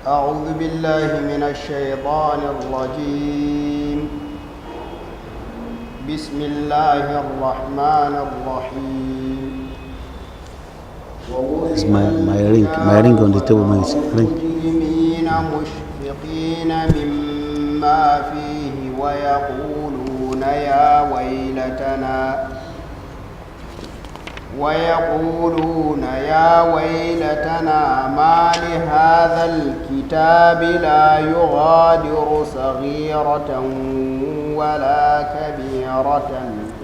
أعوذ بالله من الشيطان الرجيم. بسم الله الرحمن الرحيم. It's my ring on the table, my ring. المجرمين مشفقين مما فيه ويقولون يا ويلتنا ما لهذا الكتاب لا يغادر صغيرة ولا كبيرة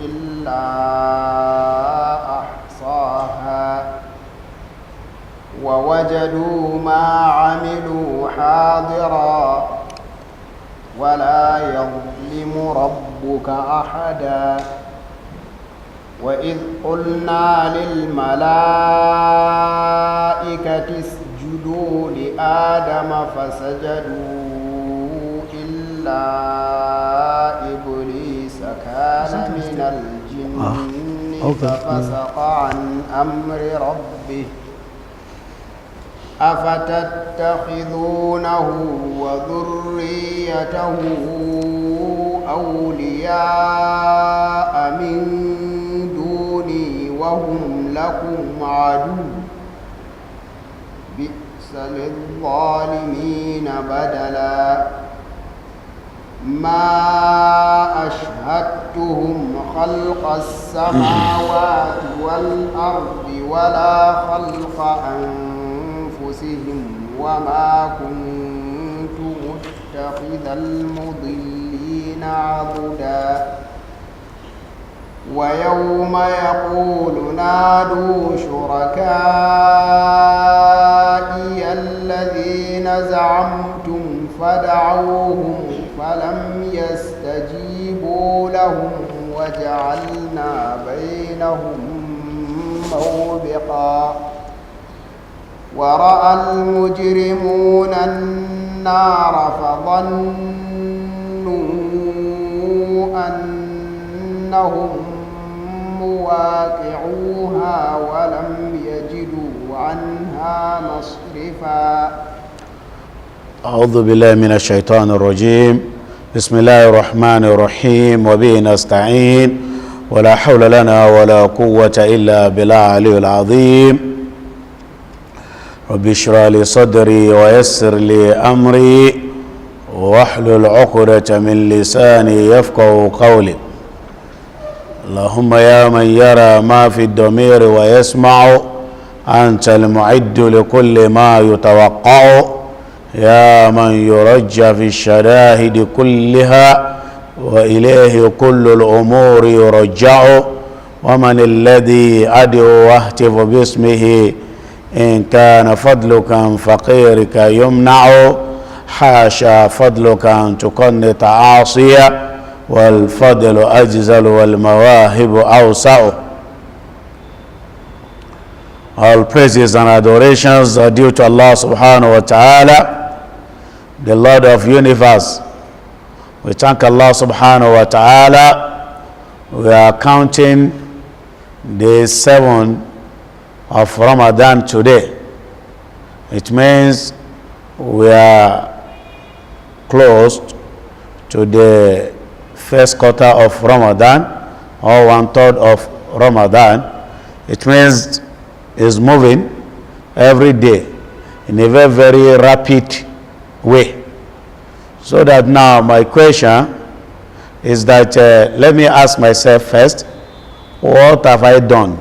إلا أحصاها ووجدوا ما عملوا حاضرا ولا يظلم ربك أحدا. وإذ قلنا للملائكة اسجدوا لآدم فسجدوا إلا إبليس كان من الجن ففسق عن أمر ربه أفتتخذونه وذريته أولياء من دوني وهم لكم عدو بئس للظالمين بدلا. ما أشهدتهم خلق السماوات والأرض ولا خلق أنفسهم وما كنت متخذ المضلين عضدا. ويوم يقول نادوا شركائي الذين زعمتم فدعوهم فلم يستجيبوا لهم وجعلنا بينهم موبقا. ورأى المجرمون النار فظنوا أنهم مواقعوها ولم يجدوا عنها مصرفا. أعوذ بالله من الشيطان الرجيم. بسم الله الرحمن الرحيم وبه نستعين ولا حول لنا ولا قوة إلا بالله العلي العظيم. رب اشرح لي صدري ويسر لي أمري واحلل عقدة من لساني يفقهوا قولي. اللهم يا من يرى ما في الضمير ويسمع أنت المعد لكل ما يتوقع. يا من يرجى في الشدائد كلها وإليه كل الأمور يرجع. ومن الذي أدعو واهتف باسمه إن كان فضلك عن فقيرك يمنع. حاشا فضلك أن تقنط عاصيا والفضل أجزل والمواهب أوسع. All praises and adorations are due to Allah subhanahu wa ta'ala, the Lord of universe. We thank Allah subhanahu wa ta'ala. We are counting day 7 of Ramadan today. It means we are close to the first quarter of Ramadan or 1/3 of Ramadan. It means it's moving every day in a very, very rapid way. So that now my question is that let me ask myself first, what have I done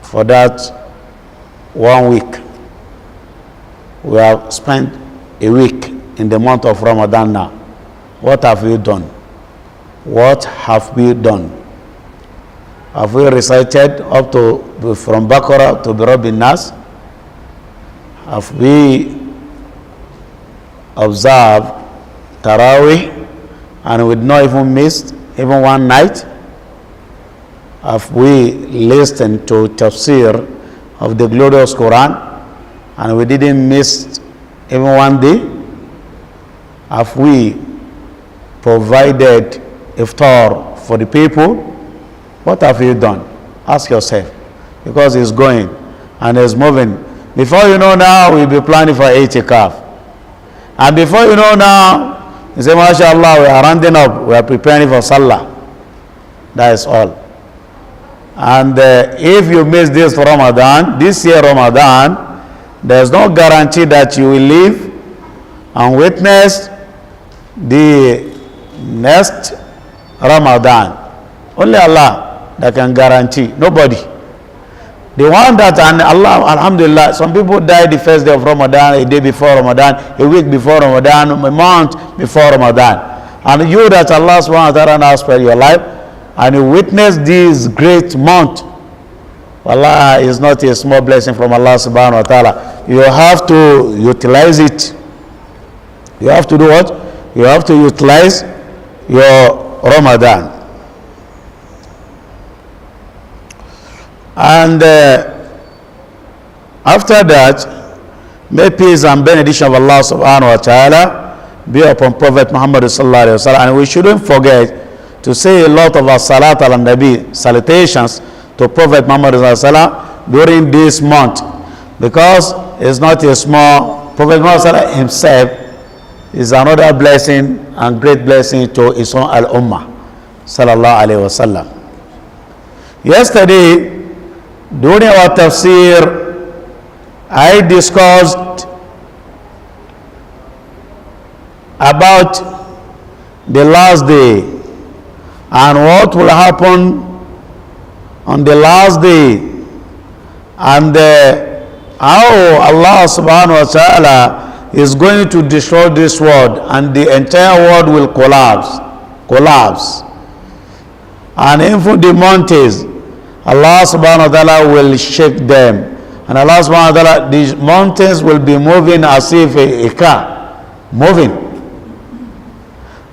for that 1 week? We have spent a week in the month of Ramadan now. What have you done? What have we done? Have we recited up to from Baqarah to Rabbin Nas? Have we observed Taraweeh and we'd not even missed even one night? Have we listened to Tafsir of the glorious Quran and we didn't miss even one day? Have we provided iftar for the people? What have you done? Ask yourself, because it's going and it's moving Before you know now, we'll be planning for itikaf. And before you know now, you say, MashaAllah, we are rounding up, we are preparing for Salah. That is all. And if you miss this Ramadan, this year Ramadan, there's no guarantee that you will live and witness the next Ramadan. Only Allah that can guarantee, nobody. The one that, and Allah, alhamdulillah, some people die the first day of Ramadan, a day before Ramadan, a week before Ramadan, a month before Ramadan. And you that Allah subhanahu wa ta'ala has spared your life, and you witness this great month, Allah is not a small blessing from Allah subhanahu wa ta'ala. You have to utilize it. You have to do what? You have to utilize your Ramadan. And after that, may peace and benediction of Allah subhanahu wa ta'ala be upon Prophet Muhammad sallallahu alayhi wa sallam. And we shouldn't forget to say a lot of our salat al nabi, salutations to Prophet Muhammad sallallahu alayhi wa sallam during this month, because it's not a small. Prophet Muhammad himself is another blessing and great blessing to his own al-ummah sallallahu alayhi wa sallam. Yesterday, during our tafsir, I discussed about the last day and what will happen on the last day, and how Allah subhanahu wa ta'ala is going to destroy this world and the entire world will collapse. And even the mountains, Allah subhanahu wa ta'ala will shake them. And Allah subhanahu wa ta'ala, these mountains will be moving as if a car moving.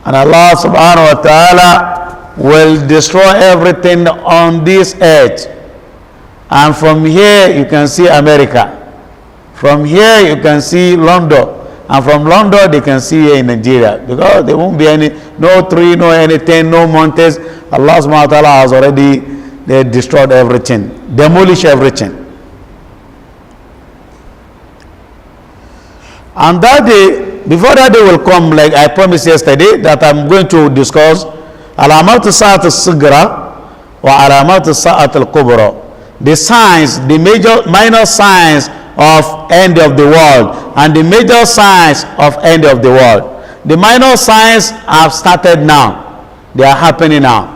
And Allah subhanahu wa ta'ala will destroy everything on this earth. And from here you can see America. From here you can see London. And from London they can see here in Nigeria. Because there won't be no tree, no anything, no mountains. Allah subhanahu wa ta'ala has already destroyed everything, demolished everything. And that day, before that day will come, like I promised yesterday, that I'm going to discuss alamat sa'at al-sigra wa alamat sa'at al-kubra, the signs, the minor signs of end of the world and the major signs of end of the world. The minor signs have started now. They are happening now.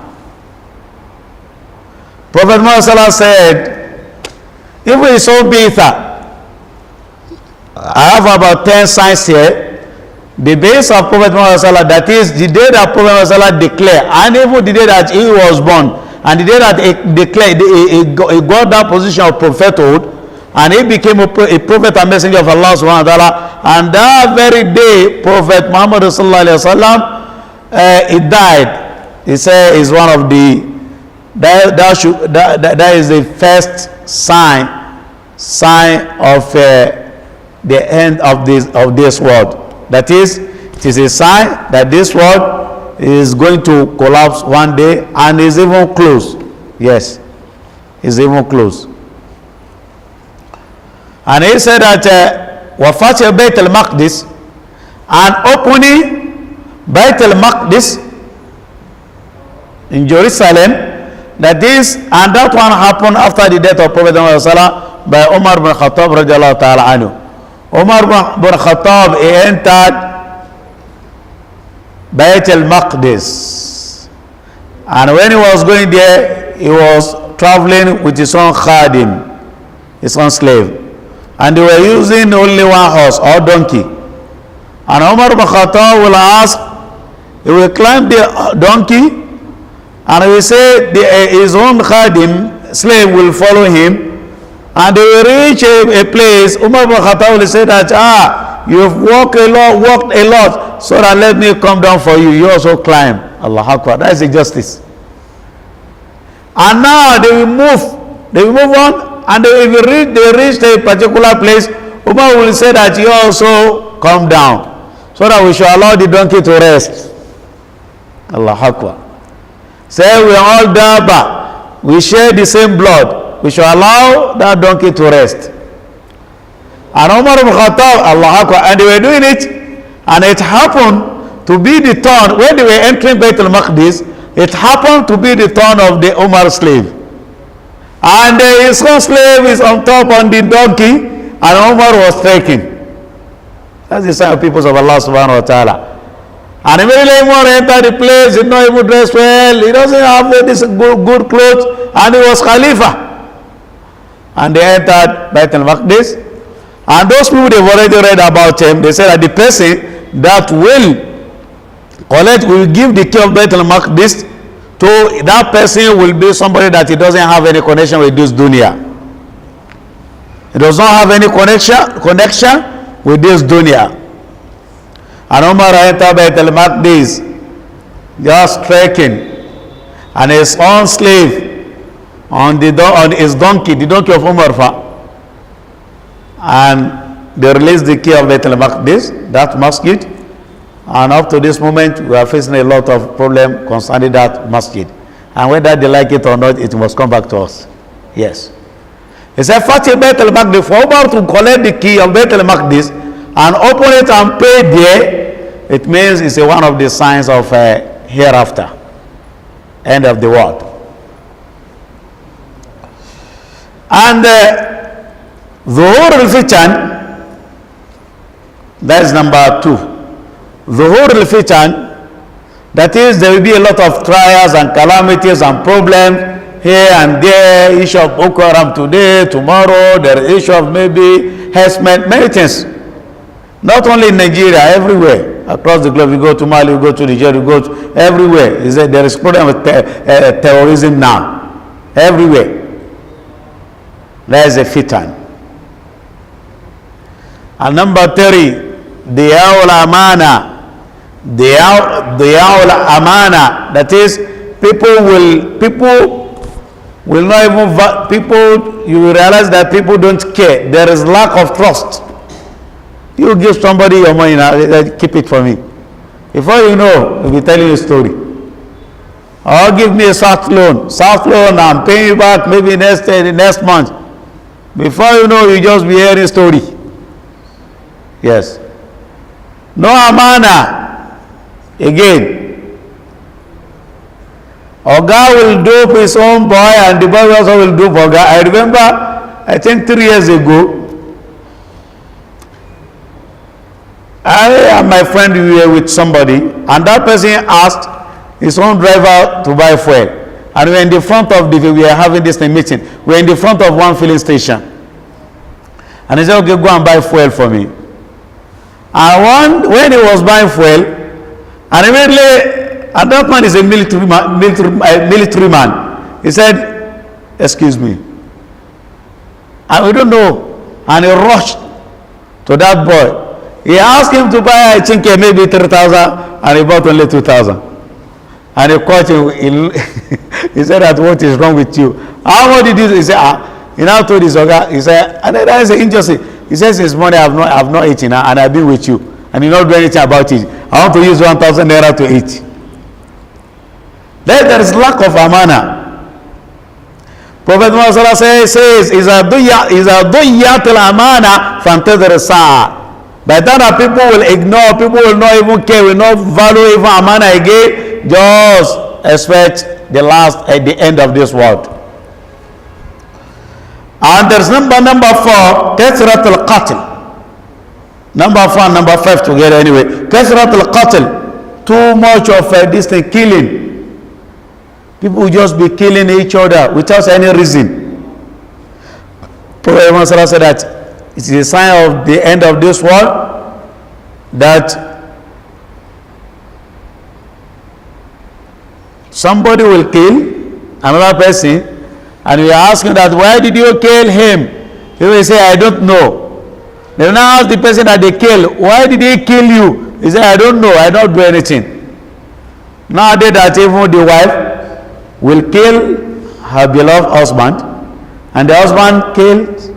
Prophet Muhammad said, if we so bitter, I have about 10 signs here. The base of Prophet Muhammad, that is the day that Prophet Muhammad declared, and even the day that he was born, and the day that he declared, he got that position of prophethood, and he became a prophet and messenger of Allah subhanahu wa ta'ala. And that very day, Prophet Muhammad sallallahu alaihi wasallam, he died. He said is one of the that is the first sign of the end of this world. That is, it is a sign that this world is going to collapse one day and is even close. Yes, is even close. And he said that Wafat Bayt al-Maqdis, and opening Bayt al-Maqdis in Jerusalem. That is, and that one happened after the death of Prophet Muhammad by Umar bin Khattab radiallahu ta'ala anhu. Umar bin Khattab, he entered Bayt al-Maqdis, and when he was going there, he was traveling with his own khadim, his own slave, and they were using only one horse or donkey. And Umar bin Khattab will ask, he will climb the donkey, and he will say his own khadim, slave, will follow him, and they will reach a place. Umar bin Khattab will say that, you've walked a lot, so that let me come down for you. You also climb. Allah Akbar. That is the justice. And now they will move on, and they reach a particular place. Umar will say that you also come down, so that we shall allow the donkey to rest. Allah Akbar. Say we are all Daba, we share the same blood, we shall allow that donkey to rest. And Umar ibn Khattab, Allah Akbar, and they were doing it, and it happened to be the turn, when they were entering Bayt al-Maqdis, it happened to be the turn of the Umar slave. And his own slave is on top on the donkey, and Umar was trekking. That's the sign of people of Allah subhanahu wa ta'ala. And immediately Umar entered the place, he did not even dress well, he doesn't have this good clothes, and he was Khalifa. And they entered Bayt al-Maqdis. And those people, they've already read about him. They said that the person that will give the key of Bayt al-Maqdis to that person will be somebody that he doesn't have any connection with this dunya. He does not have any connection with this dunya. And Umar entered Bayt al-Maqdis, just trekking, and his own slave on his donkey, the donkey of Umar, and they released the key of Bayt al-Maqdis, that masjid, and up to this moment we are facing a lot of problem concerning that masjid, and whether they like it or not, it must come back to us. Yes, he said Fatih Bayt al-Maqdis, for Umar to collect the key of Bayt al-Maqdis and open it and pray there, it means it's one of the signs of hereafter, end of the world. And Zuhur al-Fitan, that is number 2. Zuhur al-Fitan, that is, there will be a lot of trials and calamities and problems here and there. Issue of Boko Haram today, tomorrow, there is issue of maybe harassment, many things. Not only in Nigeria, everywhere. Across the globe, you go to Mali, you go to Nigeria, you go to everywhere. There is problem with terrorism now. Everywhere. There is a fitan. And number 3, Diya'ul Amana. Diya'ul Amana. That is, people will not even, you will realize that people don't care. There is lack of trust. You give somebody your money now, keep it for me. Before you know, he'll be telling you a story. Or give me a soft loan. Soft loan, I'm paying you back maybe next month. Before you know, you just be hearing a story. Yes. No amana. Again. Oga will dope his own boy and the boy also will dope Oga. I remember, I think 3 years ago, I and my friend were with somebody, and that person asked his own driver to buy fuel. And we were in the front of we were having this meeting. We were in the front of one filling station. And he said, okay, go and buy fuel for me. And when he was buying fuel, and immediately, and that man is a military man. He said, excuse me. And we don't know. And he rushed to that boy. He asked him to buy, I think, maybe 3,000, and he bought only 2,000. And he caught him. He said, that what is wrong with you? How much did you do? He said, he now told his Oga, he said, and that is an injustice. He says, since morning I have not eaten, and I've been with you, and you don't do anything about it. I want to use 1,000 naira to eat. There is lack of amana. Prophet Muhammad says, إِذَا ضُيَّتِ الْأَمَانَةِ فَانْتَظِرِ السَّاعَةِ. By the time that people will ignore, people will not even care, will not value even amana again, just expect the end of this world. And there's number 4, Suratul Kahf. Number 4 and number 5 together anyway. Suratul Kahf. Too much of this thing, killing. People will just be killing each other without any reason. Prophet Muhammad said that it is a sign of the end of this world, that somebody will kill another person, and we are asking that, why did you kill him? He will say, I don't know. They now ask the person that they kill, why did he kill you? He say, I don't know, I don't do anything. Nowadays that even the wife will kill her beloved husband, and the husband kills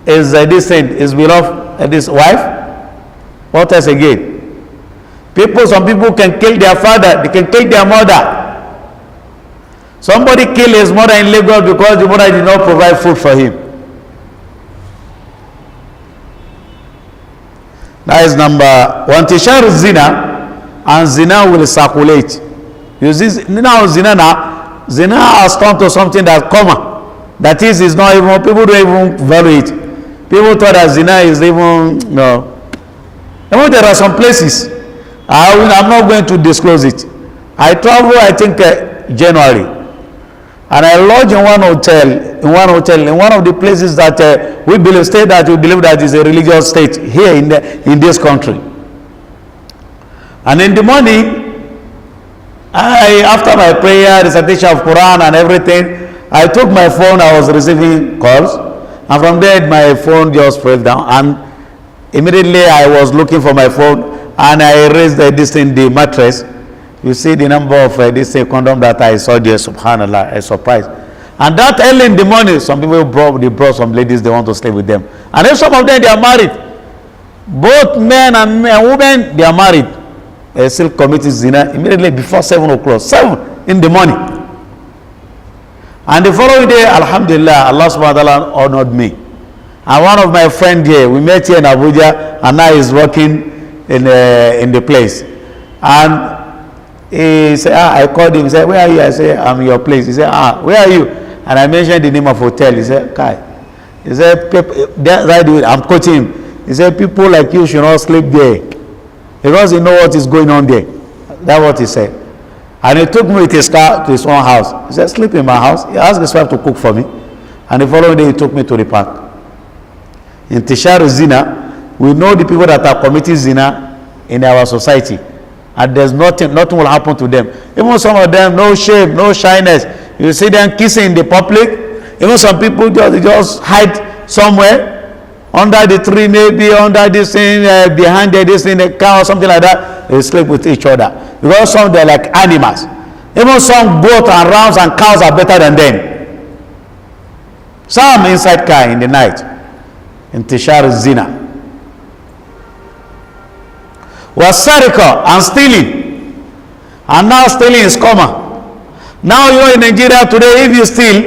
his beloved his wife. What else again? Some people can kill their father, they can kill their mother. Somebody killed his mother in Lagos because the mother did not provide food for him. That is number one. Tishar zina, and zina will circulate. You see, now zina has come to something that's common. That is not even, people don't even value it. People thought that zina is even, no. Even there are some places, I'm not going to disclose it. I travel, I think, January, and I lodge in one hotel, in one of the places that we believe that is a religious state here in this country. And in the morning, after my prayer, recitation of Quran and everything, I took my phone. I was receiving calls, and from there my phone just fell down, and immediately I was looking for my phone, and I raised this in the mattress. You see the number of this condom that I saw there. Subhanallah, I surprised. And that early in the morning, some people brought some ladies, they want to stay with them, and then some of them, they are married. Both men and women, they are married. They still committed zina immediately before 7 o'clock, 7 in the morning. And the following day, alhamdulillah, Allah subhanahu wa ta'ala honored me. And one of my friends here, we met here in Abuja, and now he's working in the place. And he said, I called him, he said, where are you? I said, I'm in your place. He said, where are you? And I mentioned the name of hotel. He said, Kai. He said, right, I'm coaching him. He said, people like you should not sleep there, because you know what is going on there. That's what he said. And he took me with his car to his own house. He said, sleep in my house. He asked his wife to cook for me. And the following day, he took me to the park. In Tishar Zina, we know the people that are committing zina in our society. And there's nothing will happen to them. Even some of them, no shame, no shyness. You see them kissing in the public. Even some people just hide somewhere, under the tree, maybe under this thing, behind this in the car or something like that. They sleep with each other, because some, they're like animals. Even some goats and rams and cows are better than them. Some inside car in the night, in Tishar Zina. Wasarika, and stealing. And now stealing is common. Now you're in Nigeria today, if you steal,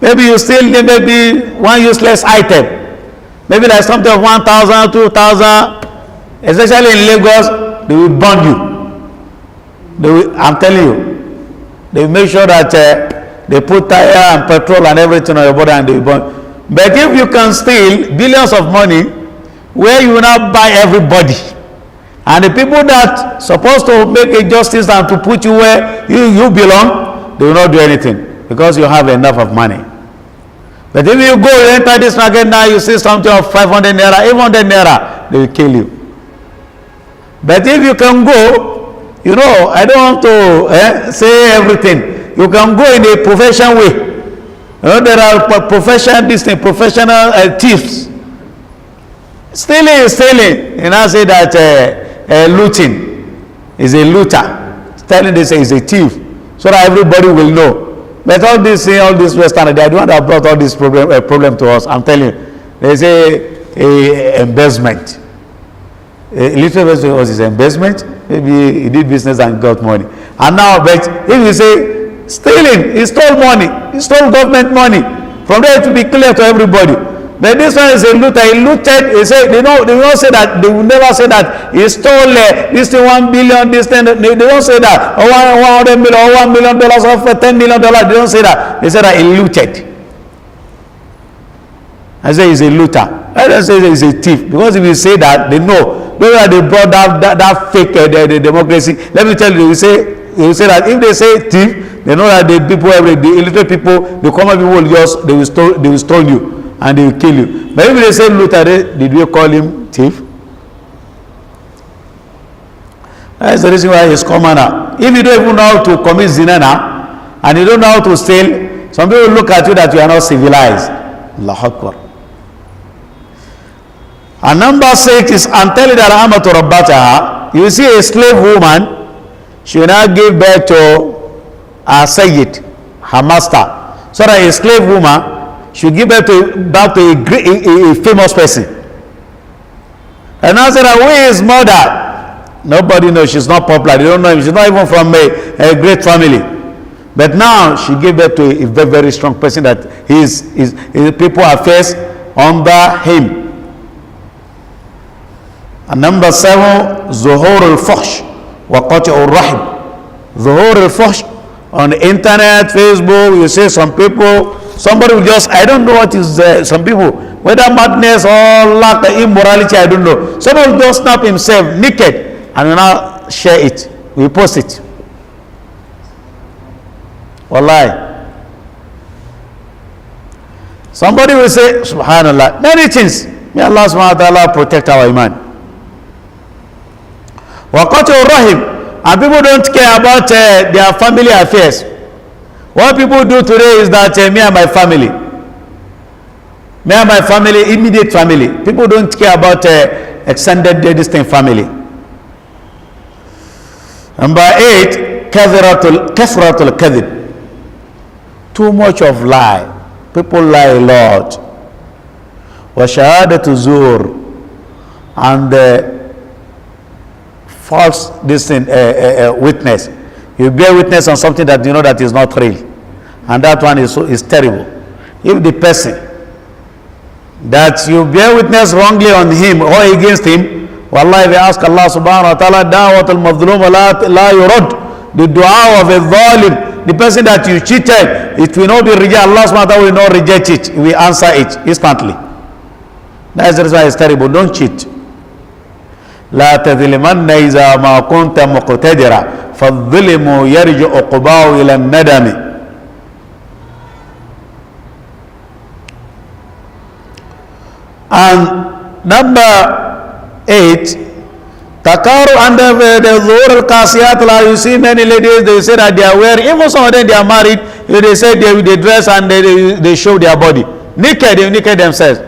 maybe you steal maybe one useless item. Maybe like something of 1,000, 2,000, especially in Lagos, they will burn you. I'm telling you, they will make sure that they put tire and petrol and everything on your body, and they will burn. But if you can steal billions of money, where you will not buy everybody, and the people that supposed to make a justice and to put you where you belong, they will not do anything, because you have enough of money. But if you go, you enter this market now, you see something of 500 naira, 800 naira, they will kill you. But if you can go, you know, I don't want to say everything. You can go in a professional way. You know, there are professional thieves. Stealing is stealing. And I say that looting is a looter. Telling this is a thief, so that everybody will know. But all this Western, they are the one that brought all this problem to us. I'm telling you, they say embezzlement. A little bit was his embezzlement. Maybe he did business and got money. And now, but if you say stealing, he stole money, he stole government money. From there, it will be clear to everybody. But this one is a looter. He looted. He said they don't say that. They will never say that he stole this thing, 1 billion, this thing. They don't say that. Or 100 million, or $1 million, or $10 million. They don't say that. They say that he looted. I say he's a looter. I don't say he's a thief, because if you say that, they know. Whether they brought that fake the democracy. Let me tell you, they will say that if they say thief, they know that the people, the illiterate people, the common people they will stone you. And they will kill you. But if they say looter, did we call him thief? That's the reason why he's common now. If you don't even know how to commit zina now, and you don't know how to steal, some people look at you that you are not civilized. Allahu Akbar. And number 6 is until the rahmatu rabbataha. You see a slave woman, she will not give birth to a sayyid, her master. So that a slave woman should give birth to a famous person. And I said, who is mother? Nobody knows. She's not popular. They don't know him. She's not even from a great family. But now she gave birth to a very, very strong person that his people are faced under him. And And number 7, Zuhur al-Fuhsh wa Qati'ur Rahim. Zuhur al-Fuhsh on the internet, Facebook, you see some people, somebody will just, I don't know what is some people, whether madness or lack of immorality, I don't know. Somebody will just snap himself naked and will now share it. We post it. Wallahi. Somebody will say, Subhanallah, many things. May Allah subhanahu wa ta'ala protect our iman. Waqatu rahim. And people don't care about their family affairs. What people do today is that me and my family, immediate family. People don't care about extended distant family. Number 8, kathratul kadhib. Too much of lie. People lie a lot. Wa shahadatu zur, and false witness. You bear witness on something that you know that is not real, and that one is terrible. If the person that you bear witness wrongly on him or against him, wallahi, we ask Allah subhanahu wa ta'ala, da'watul mazlum la yurad, the dua of a zalim, the person that you cheated, it will not be rejected. Allah subhanahu wa ta'ala will not reject it. We answer it instantly. That's the reason why it's terrible. Don't cheat. لا تظلمن إذا ما كنت مقتدرا فالظلم يرجع عقباه إلى الندم. And number 8, Takaru under the Zuhur al-Kasiyat, you see many ladies, they say that they are wearing, even some of them they are married, they say they dress and they show their body. Naked, they naked themselves.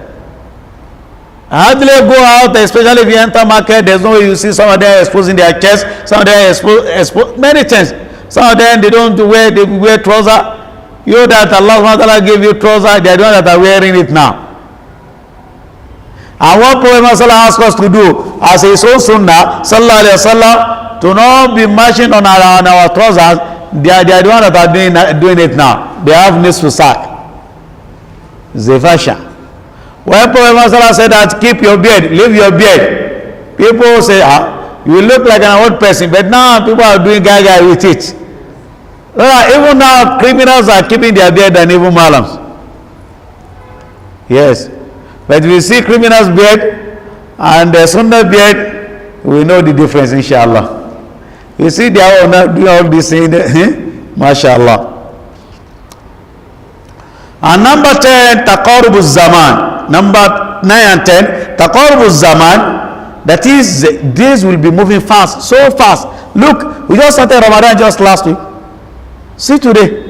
Hardly go out, especially if you enter market, there's no way you see some of them exposing their chest, some of them expose many things. Some of them they wear trouser. You that Allah subhanahu wa ta'ala gave you trouser, they are the ones that are wearing it now. And what Prophet asked us to do as his own sunnah, sallallahu alayhi wa sallam, to not be marching on our trousers. They are the ones that are doing it now. They have nisfu sack. Zefasha. When Prophet said that keep your beard, leave your beard, people say, you look like an old person, but now people are doing gaga with it. Even now criminals are keeping their beard than even malams. Yes. But we see criminals' beard and the sunnah beard, we know the difference, inshallah. You see they are not doing all this thing, mashallah. And number 10, taqarubuz zaman. Number 9 and 10, taqarubuz zaman. That is, days will be moving fast, so fast. Look, we just started Ramadan just last week. See today.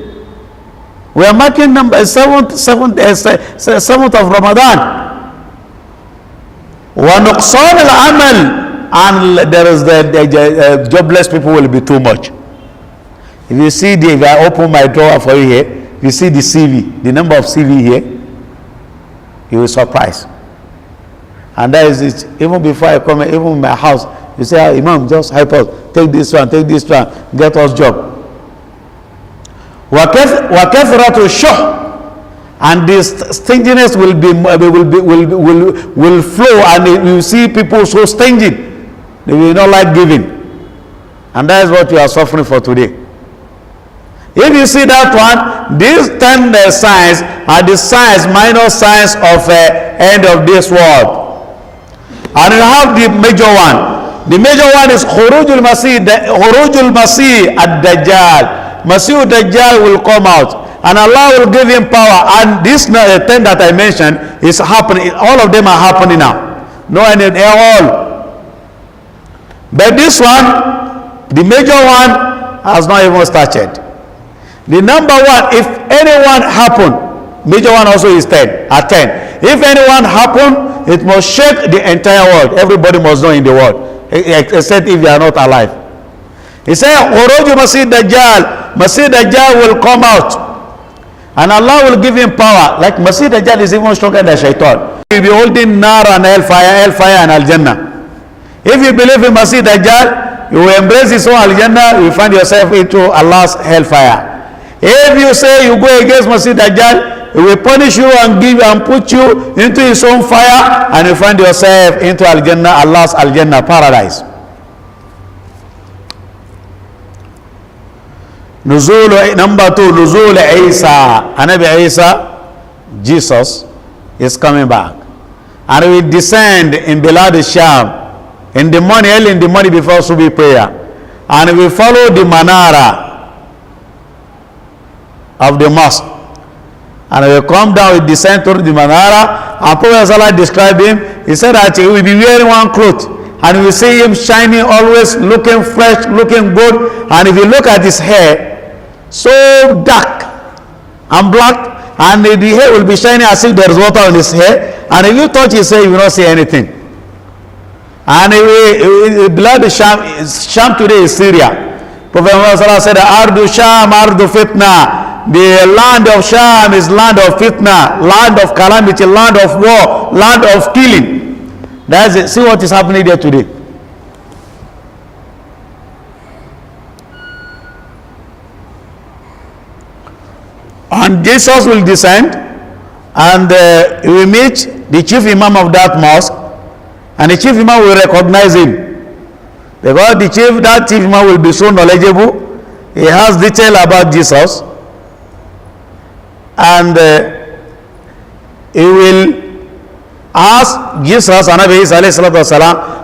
We are marking number 7th of Ramadan. وَنُقْصَانِ الْعَمَلِ, and there is the jobless people will be too much. If you see if I open my drawer for you here, if you see the CV, the number of CV here, you will be surprised. And that is it. Even before I come, even in my house, you say, Imam, just help us, take this one, get us job. وَكَثْرَةُ الشُّحِّ, and this stinginess will flow, and you see people so stingy, they will not like giving, and that is what we are suffering for today. If you see that one, these 10 signs are the signs, minor signs of end of this world. And you have the major one. The major one is Khurujul Masih ad-Dajjal. Masih ad-Dajjal will come out, and Allah will give him power. And this 10 that I mentioned is happening. All of them are happening now. No, and all. But this one, the major one, has not even started. The number one, if anyone happen, major one also is 10. At 10, if anyone happen, it must shake the entire world. Everybody must know in the world, except if you are not alive. He said, Khuruju Masih Dajjal. Masih Dajjal will come out, and Allah will give him power. Like Masih Dajjal is even stronger than Shaitan. He will be holding Nar and Hellfire and Al-Jannah. If you believe in Masih Dajjal, you will embrace his own Al-Jannah, you will find yourself into Allah's Hellfire. If you say you go against Masih Dajjal, He will punish you and give you and put you into his own fire, and you find yourself into Al-Jannah, Allah's Al-Jannah, paradise. Number 2, Nuzul Isa. Anabi Isa, Jesus, is coming back. And he will descend in Bilad al-Sham in the morning, early in the morning before Subi prayer. And he will follow the manara of the mosque. And he will come down, he will descend to the manara. And Prophet ﷺ described him. He said that he will be wearing one cloth. And you will see him shining, always looking fresh, looking good. And if you look at his hair, so dark and black, and the hair will be shining as if there is water on his hair. And if you touch his hair, you will not see anything. And blood Sham today is Syria. Prophet Muhammad said, Ardu Sham, Ardu Fitna. The land of Sham is land of fitna, land of calamity, land of war, land of killing. That's it. See what is happening there today. And Jesus will descend, and he will meet the chief imam of that mosque, and the chief imam will recognize him, because that chief imam will be so knowledgeable. He has detail about Jesus, and he will ask Jesus and Nabi Isa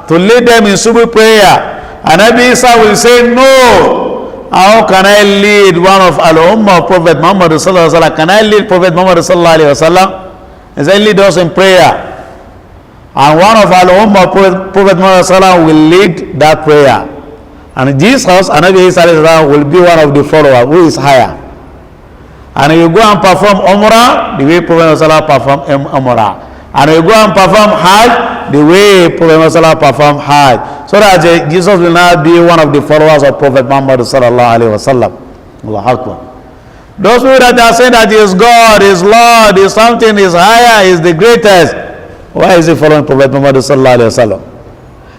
to lead them in Subuh prayer, and Nabi Isa will say, no. How can I lead one of Al-Ummah of Prophet Muhammad sallallahu alaihi wasallam? Can I lead Prophet Muhammad sallallahu alaihi wasallam? He said, lead us in prayer. And one of Al-Ummah of Prophet Muhammad sallallahu alaihi wasallam will lead that prayer. And Jesus and Nabi Isa will be one of the followers who is higher. And you go and perform Umrah the way Prophet sallallahu performed Umrah. And you go and perform Hajj the way Prophet Muhammad performed Hajj. So that Jesus will not be one of the followers of Prophet Muhammad sallallahu alaihi wasallam. Allahu Akbar. Those people that are saying that he is God, is Lord, is something, is higher, is the greatest, why is he following Prophet Muhammad sallallahu alaihi wasallam?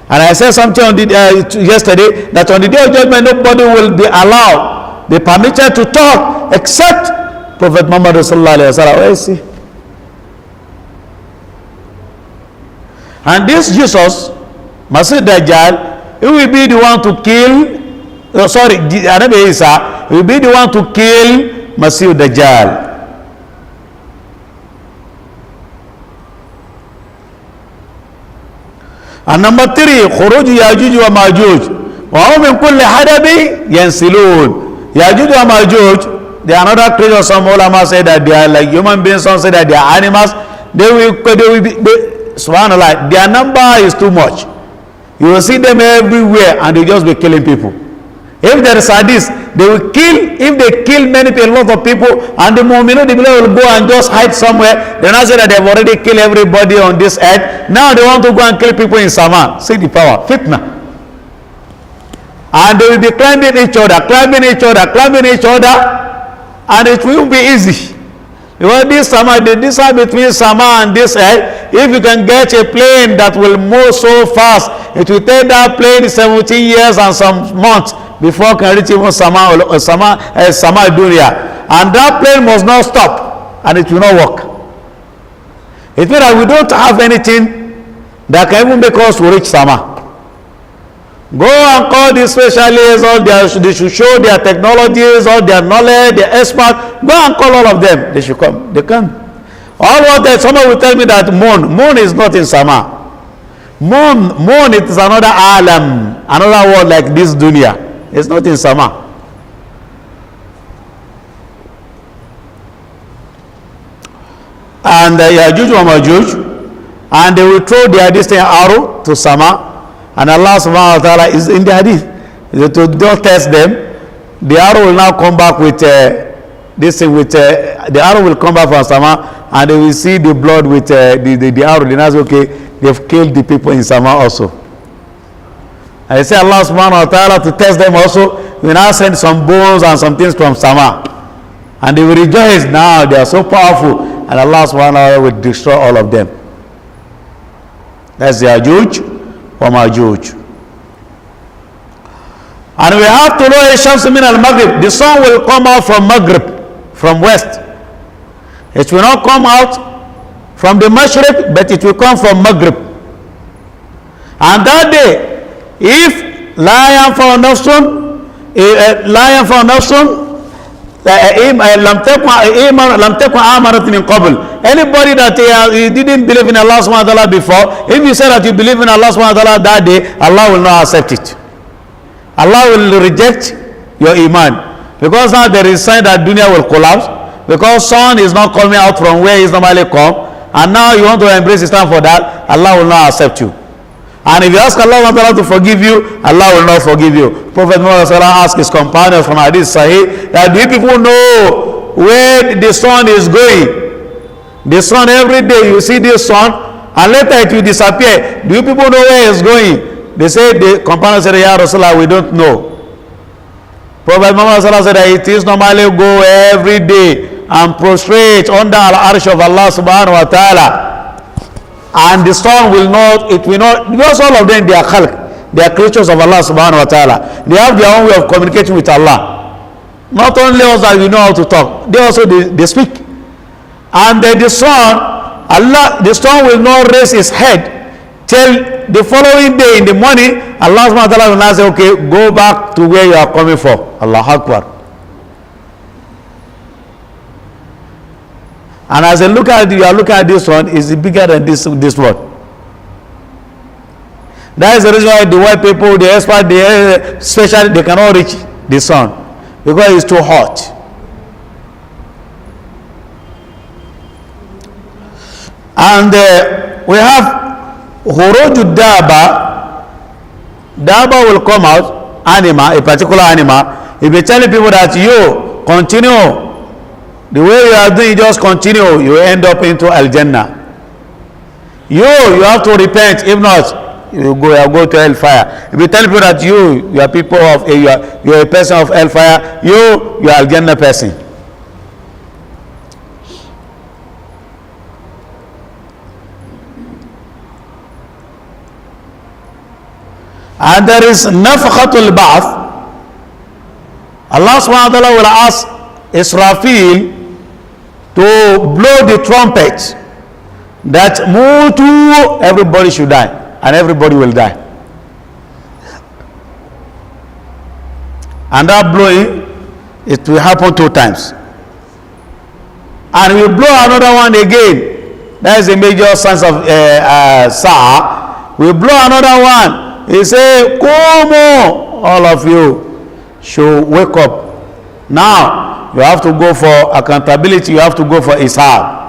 And I said something on yesterday, that on the day of judgment nobody will be allowed, be permitted to talk except Prophet Muhammad sallallahu alaihi wasallam. Where is he? And this Jesus, Masih Dajjal, he will be the one to kill, Nabi Isa, he will be the one to kill Masih Dajjal. And number 3, Khuruj Yajuj wa Majuj. Wa hum min kulli hadabi yansilun. Yajuj wa Majuj, they are another creature. Some ulama say that they are like human beings, some say that they are animals. They will be subhanallah, their number is too much. You will see them everywhere and they just be killing people. If there is hadith, they will kill. If they kill many people, a lot of people, and the mu'minun, the people will go and just hide somewhere. They now say that they have already killed everybody on this earth. Now they want to go and kill people in Sama. See the power, fitna. And they will be climbing each other, and it will be easy. Because this Sama, the distance between Sama and this earth, if you can get a plane that will move so fast, it will take that plane 17 years and some months before it can reach even Sama Dunya. And that plane must not stop, and it will not work. It means that we don't have anything that can even make us to reach Sama. Go and call the specialists, they should show their technologies, all their knowledge, their experts. Go and call all of them. They should come. They come. All what that someone will tell me that moon is not in Sama. Moon it is another alam, another world like this dunya. It's not in Sama. And Yajuj wa Majuj, and they will throw their distant arrow to Sama. And Allah subhanahu wa ta'ala is in the hadith. To don't test them. The arrow will now come back with the arrow will come back from Sama, and they will see the blood with the arrow. They now say, okay, they've killed the people in Sama also. And they say Allah subhanahu wa ta'ala to test them also, we now send some bones and some things from Sama. And they will rejoice now, they are so powerful. And Allah subhanahu wa ta'ala will destroy all of them. That's the Yajuj wa Majuj. And we have to know Shams min al-Maghrib. The sun will come out from Maghrib, from west. It will not come out from the Mashriq, but it will come from Maghrib. And that day, if la yanfa'u nafsun anybody that he didn't believe in Allah subhanahu wa ta'ala before, if you say that you believe in Allah subhanahu wa ta'ala that day, Allah will not accept it. Allah will reject your iman, because now there is sign that dunya will collapse, because sun is not coming out from where it's normally come, and now you want to embrace Islam for that, Allah will not accept you. And if you ask Allah to forgive you, Allah will not forgive you. Prophet Muhammad asked his companions from Hadith Sahih that, do you people know where the sun is going? The sun, every day you see this sun, and later it will disappear. Do you people know where it's going? They say, the companions said, Ya Rasulullah, we don't know. Prophet Muhammad said that it is normally go every day and prostrate under al-arsh of Allah subhanahu wa ta'ala. And the sun will not, it will not, because all of them, they are khalq, they are creatures of Allah subhanahu wa ta'ala. They have their own way of communicating with Allah. Not only us that we know how to talk, they also they speak. And the sun will not raise his head till the following day in the morning. Allah subhanahu wa ta'ala will not say, okay, go back to where you are coming from. Allahu Akbar. And as you are looking at this one, is bigger than this one. That is the reason why the white people, the expert, especially they cannot reach the sun, because it's too hot. And we have Huruju Daba. Daba will come out, animal, a particular animal. If you telling people that you continue the way you are doing, just continue, you end up into Al-Jannah. You have to repent. If not, you go to hellfire. If you tell people that you are people of you are a person of hellfire, you are Al-Jannah person. And there is Nafkhatul Ba'ath. Allah subhanahu wa ta'ala will ask Israfil to blow the trumpet that Mutu, everybody should die, and everybody will die. And that blowing, it will happen 2 times. And we blow another one again. That is the major sense of Sa'a. We blow another one. He say, Kumu, all of you should wake up. Now, you have to go for accountability. You have to go for ishaq.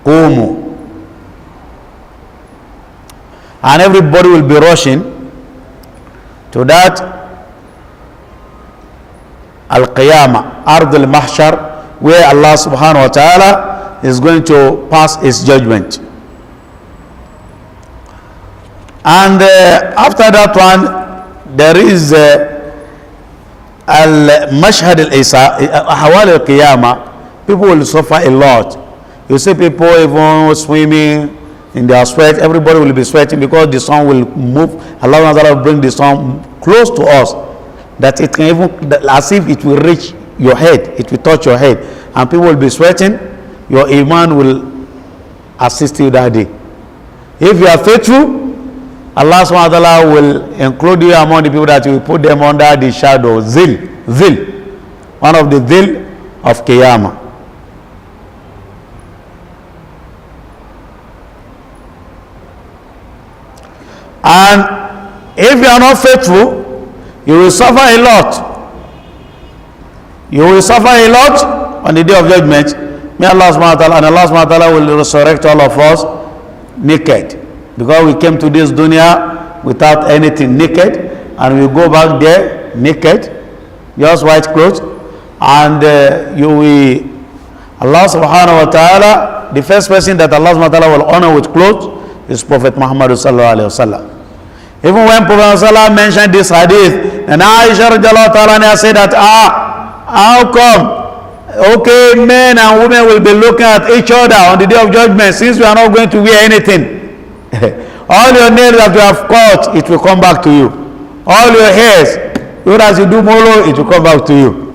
Umu. And everybody will be rushing to that Al-Qiyamah, Ard al-Mahshar, where Allah subhanahu wa ta'ala is going to pass his judgment. And after that one, there is al-mashhad al-isa, ahwal al-qiyamah. People will suffer a lot. You see people even swimming in their sweat. Everybody will be sweating because the sun will move. Allah will bring the sun close to us, that it can even, as if it will reach your head, it will touch your head, and people will be sweating. Your iman will assist you that day. If you are faithful, Allah subhanahu wa ta'ala will include you among the people that will put them under the shadow. Zil, one of the zil of Qiyamah. And if you are not faithful, you will suffer a lot. You will suffer a lot on the day of judgment. May Allah subhanahu wa ta'ala, and Allah subhanahu wa ta'ala will resurrect all of us naked. Because we came to this dunya without anything, naked, and we go back there naked, just white clothes, and Allah subhanahu wa ta'ala, the first person that Allah subhanahu wa ta'ala will honor with clothes is Prophet Muhammad sallallahu alayhi wa sallam. Even when Prophet sallallahu mentioned this hadith, and Aisha radiallahu ta'ala said that, how come? Okay, men and women will be looking at each other on the day of judgment, since we are not going to wear anything. All your nails that you have cut, it will come back to you. All your hairs, even as you do molo, it will come back to you.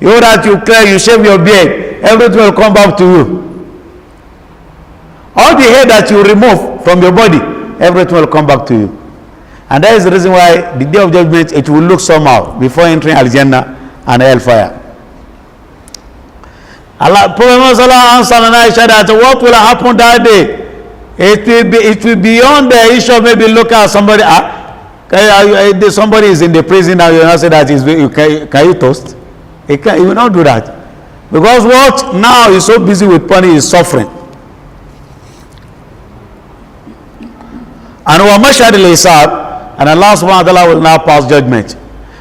You that you clear, you shave your beard, everything will come back to you. All the hair that you remove from your body, everything will come back to you. And that is the reason why the day of judgment, it will look somehow before entering Al-Jannah and hellfire. Allah, Prophet answered Aisha that what will happen that day? It will be beyond the issue of maybe look at somebody. Somebody is in the prison now. You not say that can you toast? He will not do that, because what now is so busy with punishing is suffering. And and Allah subhanahu wa ta'ala will now pass judgment.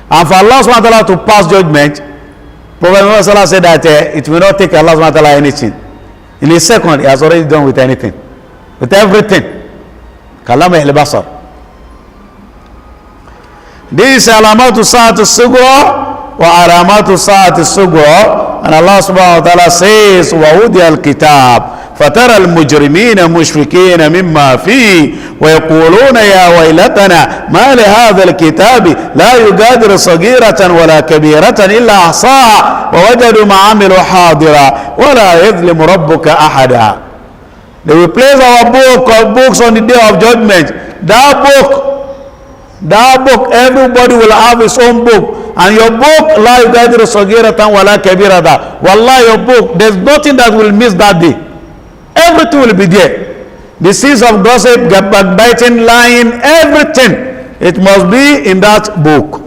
And for Allah subhanahu wa ta'ala to pass judgment, Prophet Muhammad said that it will not take Allah subhanahu wa ta'ala anything. In a second, he has already done with anything, with everything. Kalam al-basar. This is alamatu sa'at al-sughra wa alamatu sa'at al-sughra. And Allah subhanahu wa ta'ala says, وَهُدِيَ الْكِتَابِ فترى المجرمين مشفقين مما فيه ويقولون يا ويلتنا ما لهذا الكتاب لا يغادر صغيرة ولا كبيرة إلا أحصاها ووجدوا ما عملوا حاضرا ولا يظلم ربك أحدا. They will place our book of books on the day of judgment. That book, everybody will have his own book. And your book, لا يغادر صغيرة ولا كبيرة. Wallah, your book, there's nothing that will miss that day. Everything will be there. The sins of gossip, backbiting, lying, everything, it must be in that book.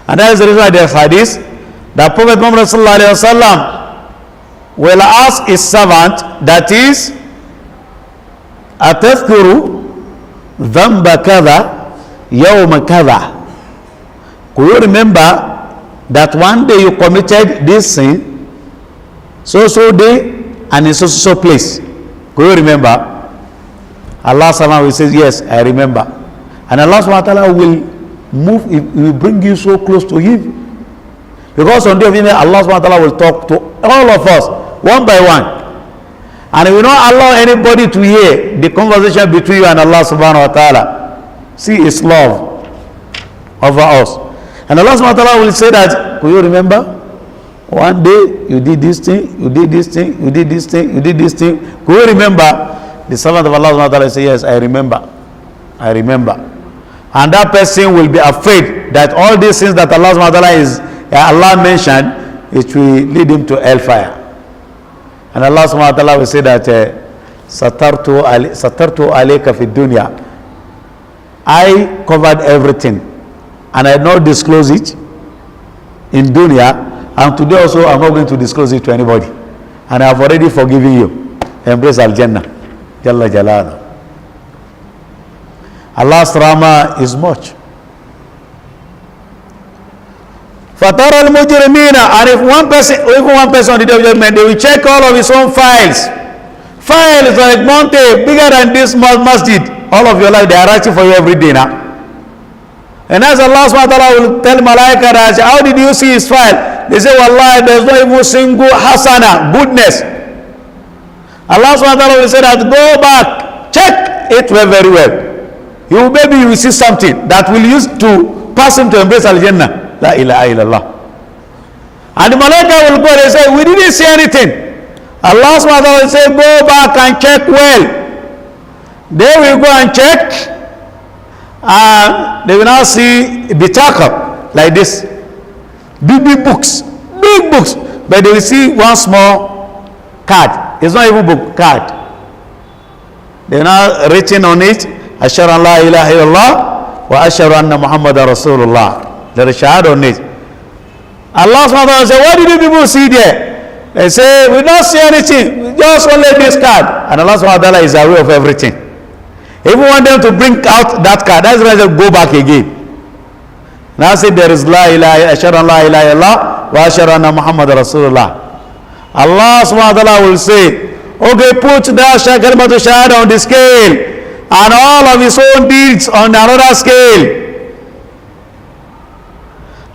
And that is the reason why there's hadith that Prophet Muhammad will ask his servant, that is, أتذكر ذنب كذا يوم كذا. Could you remember that one day you committed this sin, so day, and in so place? Could you remember? Allah subhanahu will say, yes, I remember. And Allah subhanahu wa ta'ala will will bring you so close to him. Because on the day of judgment, Allah subhanahu wa ta'ala will talk to all of us, one by one. And he will not allow anybody to hear the conversation between you and Allah subhanahu wa ta'ala. See his love over us. And Allah subhanahu wa ta'ala will say that, could you remember? One day you did this thing, you did this thing, you did this thing, you did this thing. Could you remember? The servant of Allah subhanahu wa ta'ala will say, yes, I remember. I remember. And that person will be afraid that all these things that Allah subhanahu wa ta'ala Allah mentioned, it will lead him to hellfire. And Allah subhanahu wa ta'ala will say that Satartu alayka fi dunya. I covered everything and I did not disclose it in dunya, and today also I'm not going to disclose it to anybody. And I have already forgiven you. Embrace Al-Jannah. Jalla Jalala. Allah's rahmah is much. فَتَرَى الْمُجْرِمِينَ. And if one person on the day of judgment, they will check all of his own files. Files like mountain, bigger than this masjid. All of your life, they are writing for you every day now. And as Allah subhanahu wa ta'ala will tell Malaika that, how did you see his file? They say, wallahi, there's not even single hasana, goodness. Allah subhanahu wa ta'ala will say that, go back, check it very well. Maybe you will see something that will use to pass him to embrace Al-Jannah. La ilaha illallah. And the Malaika will go and say, we didn't see anything. Allah subhanahu wa ta'ala will say, go back and check well. They will go and check, and they will now see Utako like this. Big books, but they will see one small card. It's not even book, card. They are now written on it, Ashhadu an la ilaha illallah wa ashhadu anna Muhammadan Rasulullah. There is shahada on it. Allah subhanahu wa ta'ala say, what did you people see there? They say, we don't see anything, we just only this card. And Allah subhanahu wa ta'ala is aware of everything. If we want them to bring out that card, that's why they go back again. Now say there is la ilaha illallah wa ashhadu anna Muhammadan Rasulullah. Allah subhanahu wa ta'ala will say, okay, put that kalimatu shahada on the scale and all of his own deeds on another scale.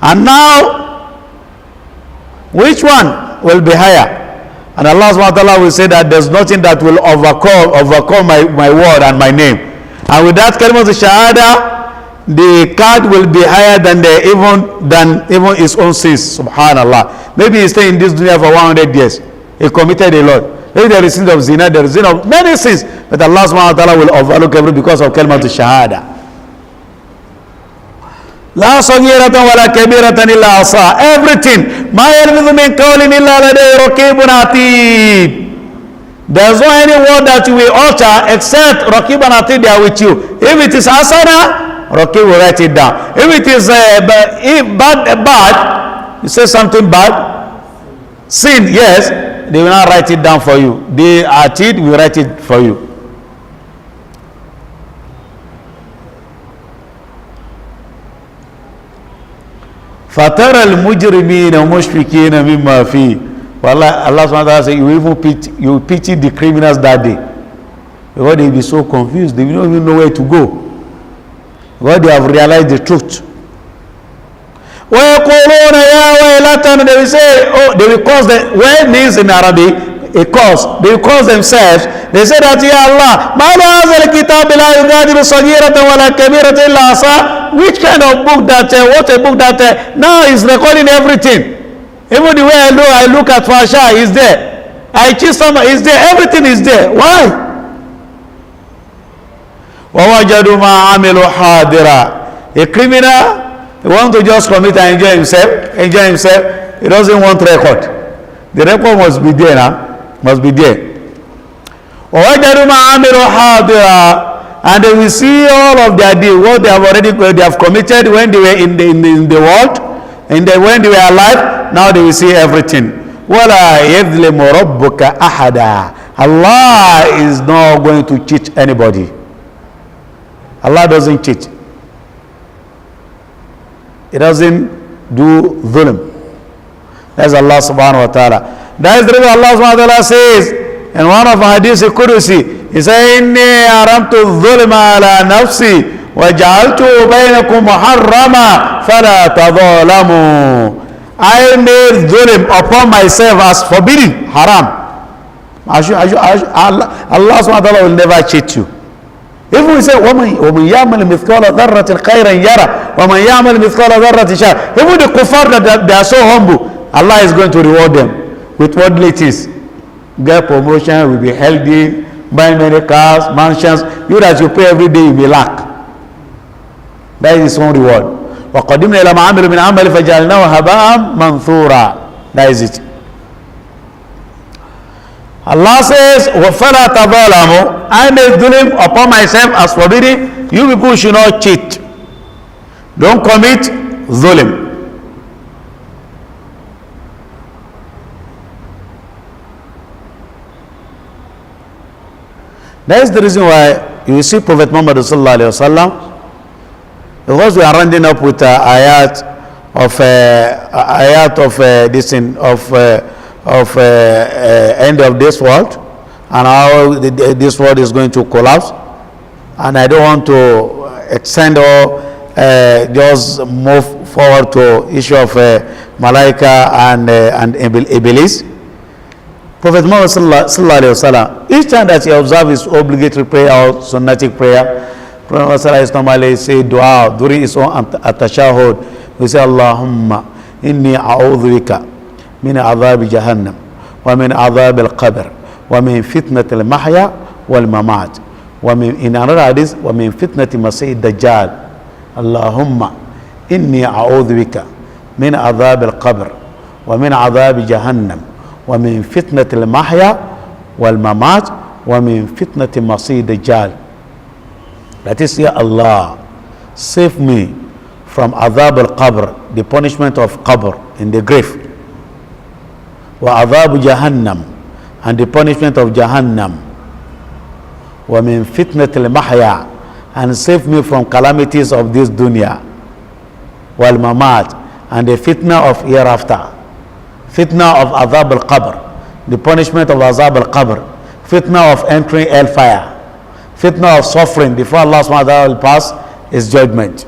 And now, which one will be higher? And Allah subhanahu wa ta'ala will say that there's nothing that will overcome my word and my name. And with that kalimatu shahada, the card will be higher than even his own sins. Subhanallah. Maybe he stayed in this dunya for 100 years. He committed a lot. Maybe there is sin of zina, there is sin of many sins. But Allah subhanahu wa ta'ala will overlook everything because of kalimatu shahada. La saghiratan wala kabiratan illa asa. Everything. Ma yalfidhu min qawlin illa ladayhi raqibun atid. There's no any word that you will utter except raqib and atid, they are with you. If it is asana, raqib will write it down. If it is bad, you say something bad, sin, yes, they will not write it down for you. The atid will write it for you. فَتَرَى الْمُجْرِمِينَ مُشْفِكِينَ مِمَّا فِيهِ. Allah subhanahu wa ta'ala says, you will pity the criminals that day. Because they will be so confused, they will not even know where to go. Because they have realized the truth. وَيَقُولُونَ يَا وَيْلَتَنَا. They will say, they will cause where means in Arabic, a cause. They will cause themselves. They say that, Ya Allah, مَا لَهَذَا الْكِتَابِ لَا يُغَادِرُ صَغِيرَةً وَلَا كَبِيرَةً إِلَّا أَحْصَاهَا. Which kind of book what a book that now is recording everything. Even the way I look at Fasha is there. I choose someone is there. Everything is there. Why? وَوَجَدُوا مَا عَمِلُوا حَاضِرًا. A criminal, he wants to just commit and enjoy himself. He doesn't want record. The record must be there now. Must be there. وَوَجَدُوا مَا عَمِلُوا حَاضِرًا. And they will see all of their deeds, what they have committed when they were in the world, and when they were alive. Now they will see everything. وَلَا يَظْلِمُ رَبُّكَ أَحَدًا. Allah is not going to cheat anybody. Allah doesn't cheat. He doesn't do dhulm. That's Allah subhanahu wa ta'ala. That is the reason Allah subhanahu wa ta'ala says in one of Hadith Qudusi, He said, إِنِّي أَرَمْتُ الظُّلْمَ عَلَى نَفْسِي وَجَعَلْتُهُ بَيْنَكُمْ مُحَرَّمًا فَلَا تَظَالَمُوا. I made dhulm upon myself as forbidden, haram. Allah subhanahu wa ta'ala will never cheat you. If we say, وَمَنْ يَعْمَلْ مِثْقَالَ ذَرَّةٍ خَيْرًا يَرَى وَمَنْ يَعْمَلْ مِثْقَالَ ذَرَّةٍ شَرًّا. Even the kuffar that they are so humble, Allah is going to reward them with worldly things. Get promotion, will be healthy, buy many cars, mansions. You that you pay every day, you may lack. That is his own reward. وَقَدِمْنَا إِلَى مَا عَمِلُوا مِنْ عَمَلٍ فَجَعَلْنَاهُ هَبَاءً مَنْثُورًا. That is it. Allah says, وَفَلَا تَظَالَمُوا. I made dhulm upon myself as forbidden. You people should not cheat. Don't commit dhulm. That is the reason why you see Prophet Muhammad sallallahu alaihi wasallam, because we are running up with ayat of this thing of end of this world, and how this world is going to collapse, and I don't want to extend or just move forward to issue of Malaika and Iblis. Prophet Muhammad sallallahu alaihi wasallam, each time that he observes his obligatory prayer or sunnatic prayer, Prophet Muhammad normally say dua during his own at-tashahhud. We say, Allahumma inni a'udhu bika min adhab jahannam wa min adhab al-qabr wa min fitnat al-mahya wal-mamat wa min, in another hadith, wa min fitnati masih dajjal. Allahumma inni a'udhu bika min adhab al-qabr wa min adhab jahannam وَمِن فِتْنَةِ الْمَحْيَا وَالْمَمَاتِ وَمِن فِتْنَةِ مَسِيحِ الدَّجَّالِ. That is, Ya Allah, save me from adhab al-qabr, the punishment of qabr in the grave, wa adhab jahannam, and the punishment of jahannam, wa min fitnat al-mahya, and save me from calamities of this dunya, wal mamat, and the fitna of hereafter. Fitna of Azab al-Qabr, the punishment of Azab al-Qabr. Fitna of entering hellfire. Fitna of suffering before Allah subhanahu wa ta'ala will pass his judgment.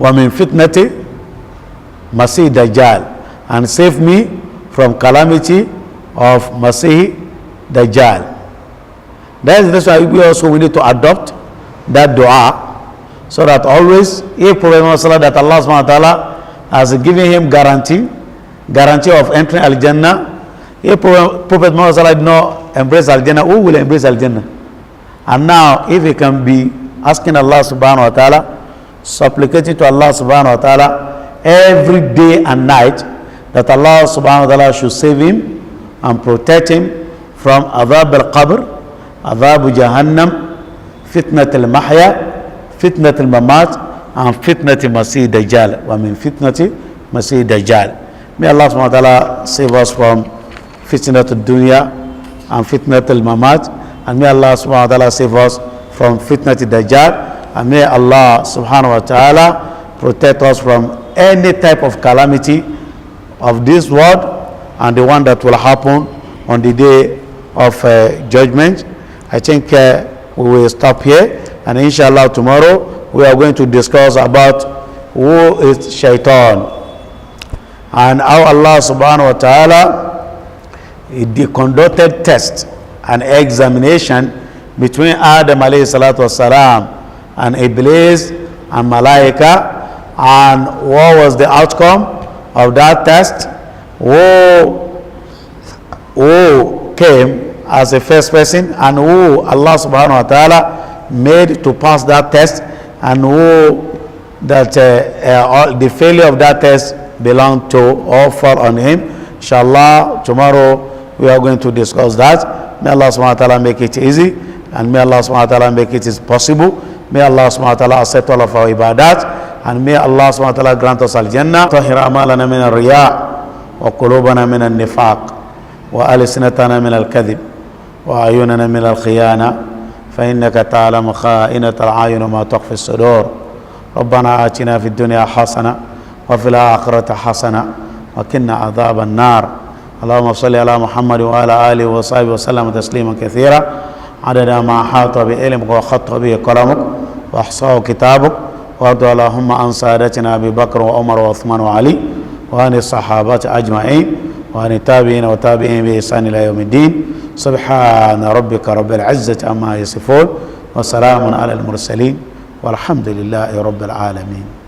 Wa min fitnati Masih Dajjal, and save me from calamity of Masih Dajjal. That is why we need to adopt that dua, so that always, if Prophet Muhammad that Allah subhanahu wa ta'ala has given him guarantee of entering Al-Jannah, if Prophet Muhammad did not embrace Al-Jannah, who will embrace Al-Jannah? And now, if he can be asking Allah subhanahu wa ta'ala, supplicating to Allah subhanahu wa ta'ala every day and night, that Allah subhanahu wa ta'ala should save him and protect him from Adhab al-Qabr, Adhab Jahannam, Fitnat al-Mahya, Fitnat al-Mamat, and Fitnat al-Masih Dajjal. Wa min Fitnat al-Masih Dajjal. May Allah subhanahu wa ta'ala save us from Fitnat al-Dunya and Fitnat al-Mamat, and may Allah subhanahu wa ta'ala save us from Fitnat al-Dajjal, and may Allah subhanahu wa ta'ala protect us from any type of calamity of this world and the one that will happen on the day of judgment. I think we will stop here, and inshallah tomorrow we are going to discuss about who is shaitan and how Allah subhanahu wa ta'ala conducted test and examination between Adam alayhi salatu wasalam and Iblis and Malaika, and what was the outcome of that test, who came as a first person, and who Allah subhanahu wa ta'ala made to pass that test, and who that the failure of that test belonged to or fall on him. Inshallah, tomorrow we are going to discuss that. May Allah subhanahu wa ta'ala make it easy, and may Allah subhanahu wa ta'ala make it possible. May Allah subhanahu wa ta'ala accept all of our ibadat, and may Allah subhanahu wa ta'ala grant us al-Jannah. Tahir amalana min al-riya wa qulubana min al-nifaq wa alsinatana min al-kadhib wa ayunana min al-khiyana fa innaka ta'lamu kha'inata al-ayun wa ma tukhfi as-sudur. Rabbana atina fid dunya hasana wa fil akhirati hasana wa qina adhaban nar. Allahumma salli ala Muhammad wa ala alihi wa sahbihi wa sallam tasliman kathira adada ma ahata bi ilmika wa khatta bi qalamuk wa ahsahu kitabuk. وارض اللهم عن سادتنا ابي بكر وعمر وعثمان وعلي وعن الصحابه اجمعين وعن التابعين وتابعين باحسان الى يوم الدين. سبحان ربك رب العزه عما يصفون وسلام على المرسلين والحمد لله رب العالمين.